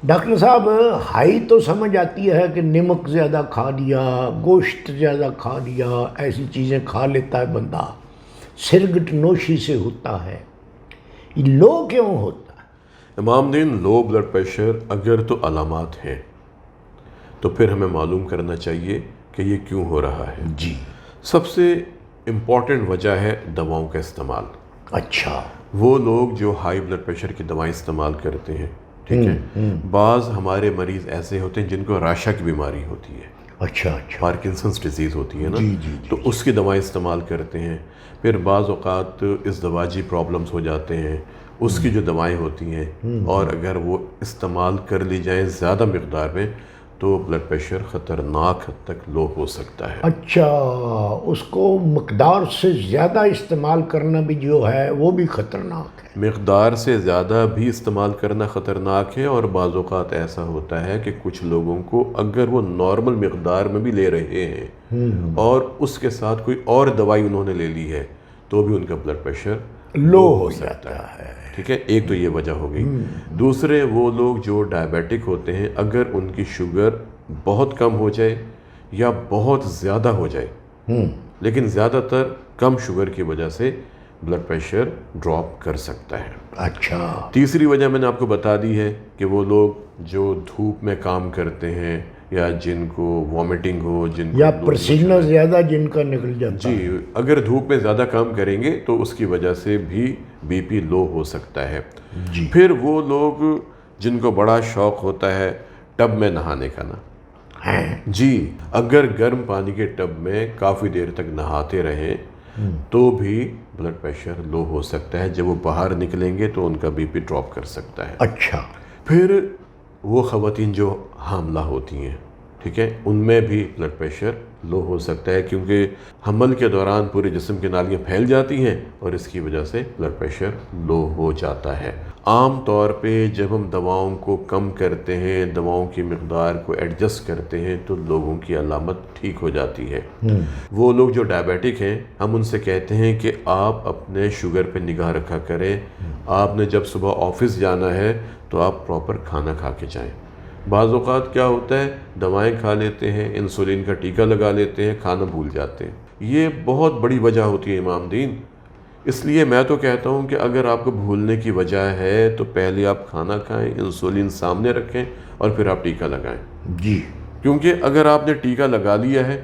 Doctor صاحب high تو سمجھ آتی ہے کہ نمک زیادہ کھا لیا، گوشت زیادہ کھا لیا، ایسی چیزیں کھا لیتا ہے بندہ، سرگٹ نوشی سے ہوتا ہے، لو کیوں ہوتا ہے؟ امام دین، لو بلڈ پریشر اگر تو علامات ہیں تو پھر ہمیں معلوم کرنا چاہیے کہ یہ کیوں ہو رہا ہے۔ جی، سب سے امپورٹنٹ وجہ ہے دواؤں کا استعمال۔ اچھا، وہ لوگ جو ہائی بلڈ پریشر کی دوائیں استعمال کرتے ہیں، ٹھیک ہے، بعض ہمارے مریض ایسے ہوتے ہیں جن کو راشا کی بیماری ہوتی ہے، اچھا اچھا، پارکنسنس ڈیزیز ہوتی ہے نا، جی جی جی، تو اس کی دوائیں استعمال کرتے ہیں۔ پھر بعض اوقات ازدواجی پرابلمز ہو جاتے ہیں، اس کی جو دوائیں ہوتی ہیں، اور اگر وہ استعمال کر لی جائیں زیادہ مقدار میں تو بلڈ پریشر خطرناک حد تک لو ہو سکتا ہے۔ اچھا، اس کو مقدار سے زیادہ استعمال کرنا بھی جو ہے وہ بھی خطرناک ہے۔ مقدار سے زیادہ بھی استعمال کرنا خطرناک ہے، اور بعض اوقات ایسا ہوتا ہے کہ کچھ لوگوں کو اگر وہ نارمل مقدار میں بھی لے رہے ہیں اور اس کے ساتھ کوئی اور دوائی انہوں نے لے لی ہے تو بھی ان کا بلڈ پریشر لو ہو جاتا ہے۔ ٹھیک ہے، ایک تو یہ وجہ ہو گئی۔ دوسرے، وہ لوگ جو ڈائبیٹک ہوتے ہیں، اگر ان کی شوگر بہت کم ہو جائے یا بہت زیادہ ہو جائے، لیکن زیادہ تر کم شوگر کی وجہ سے بلڈ پریشر ڈراپ کر سکتا ہے۔ اچھا، تیسری وجہ میں نے آپ کو بتا دی ہے کہ وہ لوگ جو دھوپ میں کام کرتے ہیں یا جن کو وامٹنگ ہو، جن کو یا پسینہ زیادہ جن کا نکل جاتا ہے، جی، اگر دھوپ میں زیادہ کام کریں گے تو اس کی وجہ سے بھی بی پی لو ہو سکتا ہے۔ جی، پھر وہ لوگ جن کو بڑا شوق ہوتا ہے ٹب میں نہانے کا نا، جی، اگر گرم پانی کے ٹب میں کافی دیر تک نہاتے رہیں تو بھی بلڈ پریشر لو ہو سکتا ہے۔ جب وہ باہر نکلیں گے تو ان کا بی پی ڈراپ کر سکتا ہے۔ اچھا، پھر وہ خواتین جو حاملہ ہوتی ہیں، ٹھیک ہے، ان میں بھی بلڈ پریشر لو ہو سکتا ہے، کیونکہ حمل کے دوران پورے جسم کی نالیاں پھیل جاتی ہیں اور اس کی وجہ سے بلڈ پریشر لو ہو جاتا ہے۔ عام طور پہ جب ہم دواؤں کو کم کرتے ہیں، دواؤں کی مقدار کو ایڈجسٹ کرتے ہیں تو لوگوں کی علامت ٹھیک ہو جاتی ہے۔ وہ لوگ جو ڈائبیٹک ہیں، ہم ان سے کہتے ہیں کہ آپ اپنے شوگر پہ نگاہ رکھا کریں، آپ نے جب صبح آفس جانا ہے تو آپ پراپر کھانا کھا کے جائیں۔ بعض اوقات کیا ہوتا ہے، دوائیں کھا لیتے ہیں، انسولین کا ٹیکہ لگا لیتے ہیں، کھانا بھول جاتے ہیں۔ یہ بہت بڑی وجہ ہوتی ہے امام دین۔ اس لیے میں تو کہتا ہوں کہ اگر آپ کو بھولنے کی وجہ ہے تو پہلے آپ کھانا کھائیں، انسولین سامنے رکھیں اور پھر آپ ٹیکہ لگائیں، جی، کیونکہ اگر آپ نے ٹیکہ لگا لیا ہے،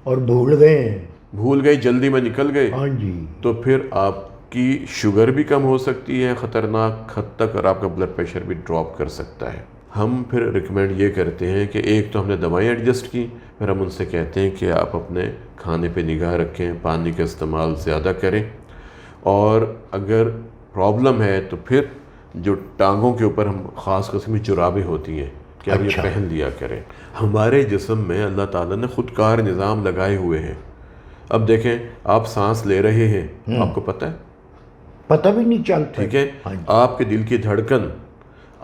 اور بھول گئے ہیں، بھول گئے، جلدی میں نکل گئے، ہاں جی، تو پھر آپ کی شوگر بھی کم ہو سکتی ہے خطرناک حد تک، اور آپ کا بلڈ پریشر بھی ڈراپ کر سکتا ہے۔ ہم پھر ریکمینڈ یہ کرتے ہیں کہ ایک تو ہم نے دوائیں ایڈجسٹ کی، پھر ہم ان سے کہتے ہیں کہ آپ اپنے کھانے پہ نگاہ رکھیں، پانی کا استعمال زیادہ کریں، اور اگر پرابلم ہے تو پھر جو ٹانگوں کے اوپر ہم خاص قسم کی جرابیں ہوتی ہیں کہ آپ یہ پہن لیا کریں۔ ہمارے جسم میں اللہ تعالیٰ نے خودکار نظام لگائے ہوئے ہیں۔ اب دیکھیں، آپ سانس لے رہے ہیں، آپ کو پتہ ہے، پتہ بھی نہیں چلتا، ٹھیک ہے، آپ کے دل کی دھڑکن،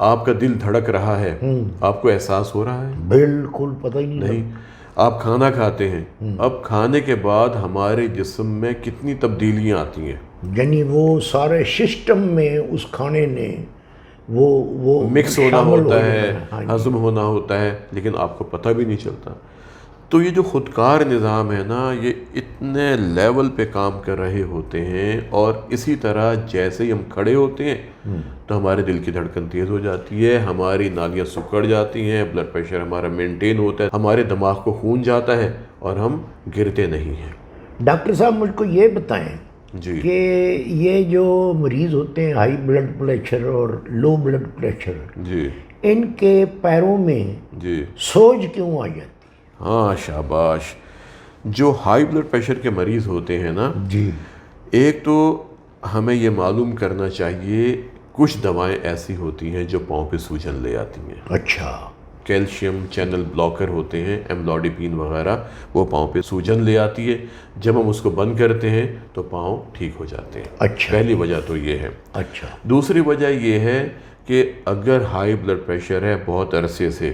آپ کا دل دھڑک رہا ہے، آپ کو احساس ہو رہا ہے؟ بالکل پتہ ہی نہیں۔ آپ کھانا کھاتے ہیں، اب کھانے کے بعد ہمارے جسم میں کتنی تبدیلیاں آتی ہیں، یعنی وہ سارے سسٹم میں اس کھانے نے وہ مکس ہونا شامل ہوتا ہو ہے، جانا ہے۔ ہضم ہونا ہوتا ہے، لیکن آپ کو پتہ بھی نہیں چلتا۔ تو یہ جو خودکار نظام ہے نا، یہ اتنے لیول پہ کام کر رہے ہوتے ہیں، اور اسی طرح جیسے ہی ہم کھڑے ہوتے ہیں تو ہمارے دل کی دھڑکن تیز ہو جاتی ہے، ہماری نالیاں سکڑ جاتی ہیں، بلڈ پریشر ہمارا مینٹین ہوتا ہے، ہمارے دماغ کو خون جاتا ہے اور ہم گرتے نہیں ہیں۔ ڈاکٹر صاحب مجھ کو یہ بتائیں جی، کہ یہ جو مریض ہوتے ہیں ہائی بلڈ پریشر اور لو بلڈ پریشر، جی، ان کے پیروں میں جی، سوج کیوں آ جاتی؟ ہاں، شاباش۔ جو ہائی بلڈ پریشر کے مریض ہوتے ہیں نا، جی، ایک تو ہمیں یہ معلوم کرنا چاہیے، کچھ دوائیں ایسی ہوتی ہیں جو پاؤں پہ سوجن لے آتی ہیں۔ اچھا، کیلشیم چینل بلاکر ہوتے ہیں، املوڈیپین وغیرہ، وہ پاؤں پہ سوجن لے آتی ہے، جب ہم اس کو بند کرتے ہیں تو پاؤں ٹھیک ہو جاتے ہیں۔ اچھا، پہلی وجہ تو یہ ہے۔ اچھا، دوسری وجہ یہ ہے کہ اگر ہائی بلڈ پریشر ہے بہت عرصے سے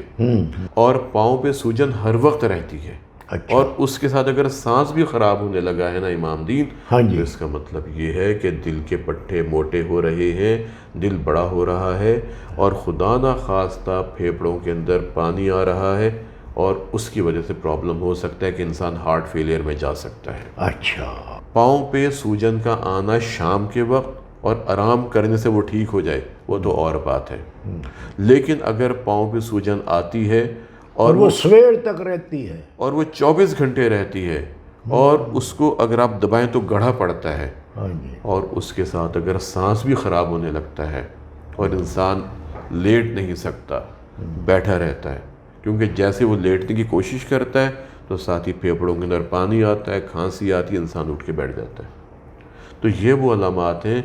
اور پاؤں پہ سوجن ہر وقت رہتی ہے، اچھا۔ اور اس کے ساتھ اگر سانس بھی خراب ہونے لگا ہے نا امام دین، ہاں تو جی، اس کا مطلب یہ ہے کہ دل کے پٹھے موٹے ہو رہے ہیں، دل بڑا ہو رہا ہے، اور خدا نہ خواستہ پھیپھڑوں کے اندر پانی آ رہا ہے، اور اس کی وجہ سے پرابلم ہو سکتا ہے کہ انسان ہارٹ فیلئر میں جا سکتا ہے۔ اچھا، پاؤں پہ سوجن کا آنا شام کے وقت اور آرام کرنے سے وہ ٹھیک ہو جائے وہ تو اور بات ہے، لیکن اگر پاؤں پہ سوجن آتی ہے اور وہ سویر تک رہتی ہے، اور وہ 24 گھنٹے رہتی ہے، اور اس کو اگر آپ دبائیں تو گڑھا پڑتا ہے، ہاں جی، اور اس کے ساتھ اگر سانس بھی خراب ہونے لگتا ہے اور انسان لیٹ نہیں سکتا، بیٹھا رہتا ہے، کیونکہ جیسے وہ لیٹنے کی کوشش کرتا ہے تو ساتھ ہی پھیپھڑوں کے اندر پانی آتا ہے، کھانسی آتی ہے، انسان اٹھ کے بیٹھ جاتا ہے۔ تو یہ وہ علامات ہیں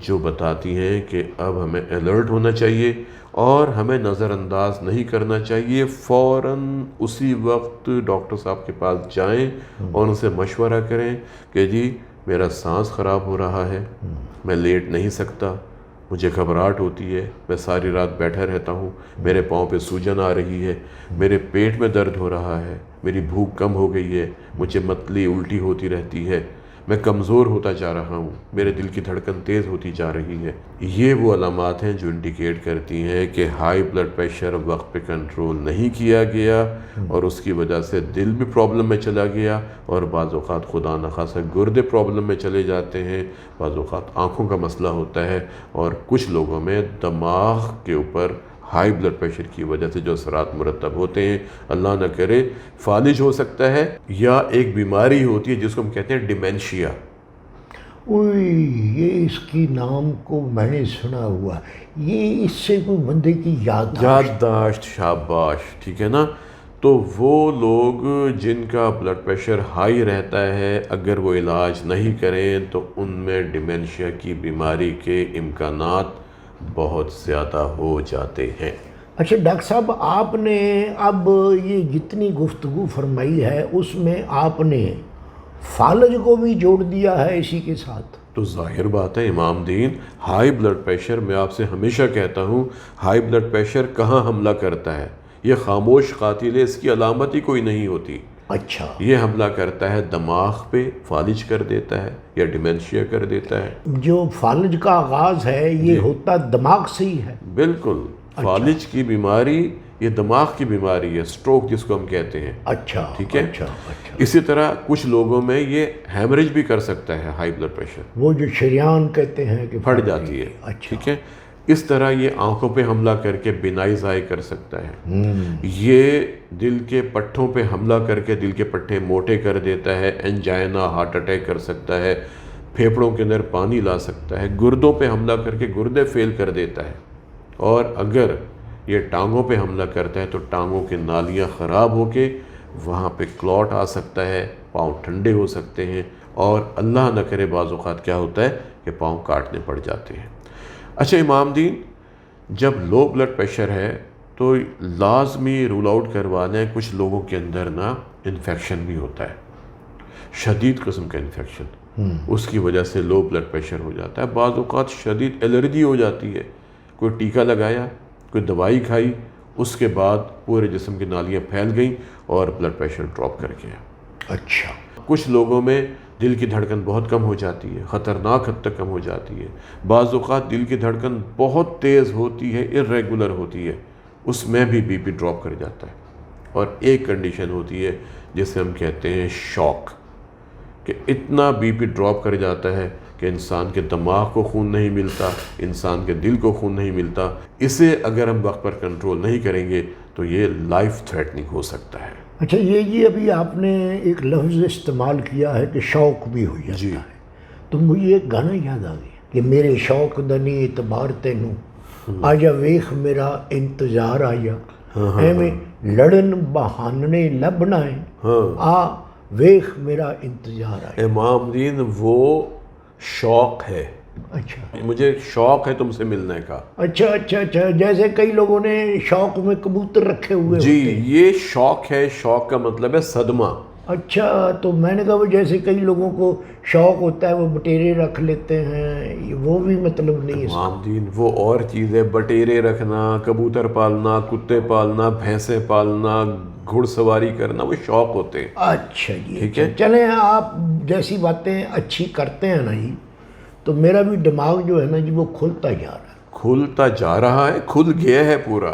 جو بتاتی ہیں کہ اب ہمیں الرٹ ہونا چاہیے اور ہمیں نظر انداز نہیں کرنا چاہیے، فوراً اسی وقت ڈاکٹر صاحب کے پاس جائیں اور ان سے مشورہ کریں کہ جی میرا سانس خراب ہو رہا ہے، میں لیٹ نہیں سکتا، مجھے گھبراہٹ ہوتی ہے، میں ساری رات بیٹھا رہتا ہوں، میرے پاؤں پہ سوجن آ رہی ہے، میرے پیٹ میں درد ہو رہا ہے، میری بھوک کم ہو گئی ہے، مجھے متلی الٹی ہوتی رہتی ہے، میں کمزور ہوتا جا رہا ہوں، میرے دل کی دھڑکن تیز ہوتی جا رہی ہے۔ یہ وہ علامات ہیں جو انڈیکیٹ کرتی ہیں کہ ہائی بلڈ پریشر وقت پہ کنٹرول نہیں کیا گیا، اور اس کی وجہ سے دل بھی پرابلم میں چلا گیا، اور بعض اوقات خدا نخواستہ گردے پرابلم میں چلے جاتے ہیں، بعض اوقات آنکھوں کا مسئلہ ہوتا ہے، اور کچھ لوگوں میں دماغ کے اوپر ہائی بلڈ پریشر کی وجہ سے جو اثرات مرتب ہوتے ہیں، اللہ نہ کرے فالج ہو سکتا ہے، یا ایک بیماری ہوتی ہے جس کو ہم کہتے ہیں ڈیمینشیا۔ یہ اس کی نام کو میں نے سنا ہوا، یہ اس سے کوئی بندے کی یادداشت، شاباش، ٹھیک ہے نا۔ تو وہ لوگ جن کا بلڈ پریشر ہائی رہتا ہے، اگر وہ علاج نہیں کریں تو ان میں ڈیمینشیا کی بیماری کے امکانات بہت زیادہ ہو جاتے ہیں۔ اچھا ڈاکٹر صاحب، آپ نے اب یہ جتنی گفتگو فرمائی ہے اس میں آپ نے فالج کو بھی جوڑ دیا ہے اسی کے ساتھ؟ تو ظاہر بات ہے امام دین، ہائی بلڈ پریشر، میں آپ سے ہمیشہ کہتا ہوں ہائی بلڈ پریشر کہاں حملہ کرتا ہے؟ یہ خاموش قاتل ہے، اس کی علامت ہی کوئی نہیں ہوتی۔ اچھا، یہ حملہ کرتا ہے دماغ پہ، فالج کر دیتا ہے یا ڈیمینشیا کر دیتا ہے۔ جو فالج کا آغاز ہے یہ ہوتا دماغ سے ہی ہے؟ بالکل، فالج کی بیماری یہ دماغ کی بیماری ہے، سٹروک جس کو ہم کہتے ہیں۔ اچھا، ٹھیک ہے، اچھا، اچھا۔ اسی طرح کچھ لوگوں میں یہ ہیمریج بھی کر سکتا ہے، ہائی بلڈ پریشر وہ جو شریان کہتے ہیں کہ پھٹ جاتی ہے۔ اچھا، ٹھیک ہے، اس طرح یہ آنکھوں پہ حملہ کر کے بینائی ضائع کر سکتا ہے، یہ دل کے پٹھوں پہ حملہ کر کے دل کے پٹھے موٹے کر دیتا ہے، انجائنا، ہارٹ اٹیک کر سکتا ہے، پھیپھڑوں کے اندر پانی لا سکتا ہے، گردوں پہ حملہ کر کے گردے فیل کر دیتا ہے، اور اگر یہ ٹانگوں پہ حملہ کرتا ہے تو ٹانگوں کی نالیاں خراب ہو کے وہاں پہ کلاٹ آ سکتا ہے، پاؤں ٹھنڈے ہو سکتے ہیں، اور اللہ نہ کرے بعض اوقات کیا ہوتا ہے کہ پاؤں کاٹنے پڑ جاتے ہیں۔ اچھا امام دین، جب لو بلڈ پریشر ہے تو لازمی رول آؤٹ کروا لیں، کچھ لوگوں کے اندر نا انفیکشن بھی ہوتا ہے، شدید قسم کا انفیکشن، اس کی وجہ سے لو بلڈ پریشر ہو جاتا ہے۔ بعض اوقات شدید الرجی ہو جاتی ہے، کوئی ٹیکہ لگایا، کوئی دوائی کھائی، اس کے بعد پورے جسم کی نالیاں پھیل گئیں اور بلڈ پریشر ڈراپ کر گیا۔ اچھا، کچھ لوگوں میں دل کی دھڑکن بہت کم ہو جاتی ہے، خطرناک حد تک کم ہو جاتی ہے۔ بعض اوقات دل کی دھڑکن بہت تیز ہوتی ہے، irregular ہوتی ہے، اس میں بھی بی پی ڈراپ کر جاتا ہے۔ اور ایک کنڈیشن ہوتی ہے جسے ہم کہتے ہیں شوک، کہ اتنا بی پی ڈراپ کر جاتا ہے کہ انسان کے دماغ کو خون نہیں ملتا، انسان کے دل کو خون نہیں ملتا۔ اسے اگر ہم وقت پر کنٹرول نہیں کریں گے تو یہ لائف تھریٹنگ ہو سکتا ہے۔ اچھا، یہ ابھی آپ نے ایک لفظ استعمال کیا ہے کہ شوق بھی ہو جاتا جی، ہے، تو مجھے ایک گانا یاد آ گیا کہ میرے شوق دنی اعتبار تینوں آجا ویخ میرا انتظار آیا، ایویں لڑن بہاننے لبنا ہے، آ ویخ میرا انتظار آیا۔ امام دین، وہ شوق ہے، اچھا مجھے شوق ہے تم سے ملنے کا۔ اچھا اچھا اچھا، جیسے کئی لوگوں نے شوق میں کبوتر رکھے ہوئے جی، ہوتے ہیں۔ یہ شوق ہے، شوق کا مطلب ہے صدمہ۔ اچھا، تو میں نے کہا وہ جیسے کئی لوگوں کو شوق ہوتا ہے وہ بٹیرے رکھ لیتے ہیں، وہ بھی مطلب نہیں ہے۔ امام دین، وہ اور چیز ہے، بٹیرے رکھنا، کبوتر پالنا، کتے پالنا، بھینسیں پالنا، گھڑ سواری کرنا وہ شوق ہوتے ہیں. اچھا جی. ٹھیک ہے. چلیں آپ جیسی باتیں اچھی کرتے ہیں نا جی تو میرا بھی دماغ جو ہے نا جی وہ کھلتا جا رہا ہے. کھلتا جا رہا ہے, کھل گیا ہے پورا.